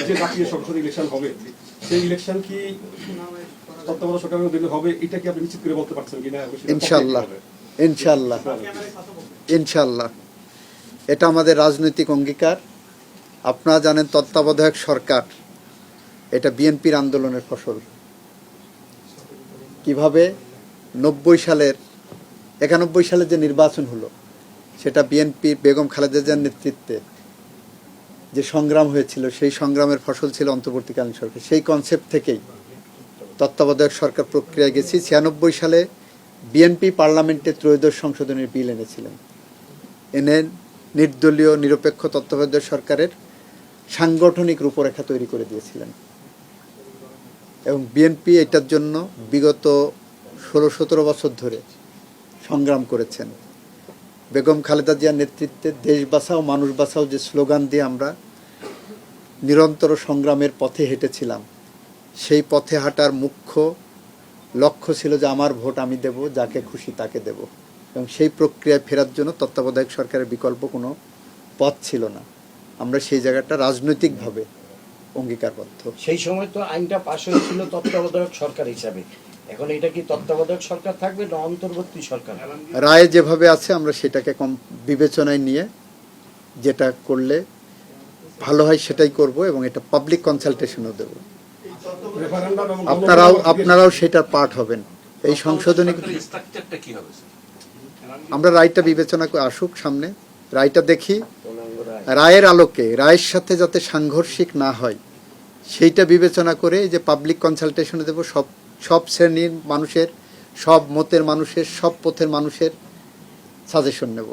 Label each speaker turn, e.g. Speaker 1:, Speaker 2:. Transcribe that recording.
Speaker 1: যে জাতীয় সংসদ ইলেকশন হবে সেই ইলেকশন কি তত্ত্বাবধায়ক সরকারের অধীনে হবে, এটা কি আপনি নিশ্চিত করে বলতে পারছেন কিনা?
Speaker 2: ইনশাআল্লাহ, ইনশাআল্লাহ, ইনশাআল্লাহ, এটা আমাদের রাজনৈতিক অঙ্গীকার। আপনারা জানেন তত্ত্বাবধায়ক সরকার এটা বিএনপির আন্দোলনের ফসল। কিভাবে 91 সালের যে নির্বাচন হলো সেটা বিএনপি বেগম খালেদা জিয়ার নেতৃত্বে যে সংগ্রাম হয়েছিল সেই সংগ্রামের ফসল ছিল অন্তর্বর্তীকালীন সরকার। সেই কনসেপ্ট থেকেই তত্ত্বাবধায়ক সরকার প্রক্রিয়ায় গেছি। 96 সালে বিএনপি পার্লামেন্টে ত্রয়োদশ সংশোধনের বিল এনেছিলেন, এনে নির্দলীয় নিরপেক্ষ তত্ত্বাবধায়ক সরকারের সাংগঠনিক রূপরেখা তৈরি করে দিয়েছিলেন এবং বিএনপি এটার জন্য বিগত 16-17 বছর ধরে সংগ্রাম করেছেন। বেগম খালেদা জিয়ার নেতৃত্বে দেশ বাঁচাও মানুষ বাঁচাও যে স্লোগান দিয়ে আমরা নিরন্তর সংগ্রামের পথে হেঁটেছিলাম, সেই পথে হাঁটার মুখ্য লক্ষ্য ছিল যে আমার ভোট আমি দেব, যাকে খুশি তাকে দেব, এবং সেই প্রক্রিয়ায় ফেরার জন্য তত্ত্বাবধায়ক সরকারের বিকল্প কোনো পথ ছিল না। আমরা সেই জায়গাটা রাজনৈতিকভাবে অঙ্গীকারবদ্ধ।
Speaker 3: সেই সময় তো আইনটা পাশ হয়েছিল তত্ত্বাবধায়ক সরকার হিসাবে, এখন এটা কি তত্ত্বাবধায়ক সরকার থাকবে না অন্তর্বর্তী সরকার?
Speaker 2: রায় যেভাবে আছে আমরা সেটাকে বিবেচনায় নিয়ে যেটা করলে ভালো হয় সেটাই করব এবং এটা পাবলিক কনসালটেশনও দেব। আপনারাও সেটার পার্ট হবেন। এই সংশোধনী আমরা রায়টা বিবেচনা করে আসুক সামনে, রায়টা দেখি, রায়ের আলোকে রায়ের সাথে যাতে সাংঘর্ষিক না হয় সেইটা বিবেচনা করে যে পাবলিক কনসালটেশনে দেব। সব শ্রেণীর মানুষের, সব মতের মানুষের, সব পথের মানুষের সাজেশন নেব।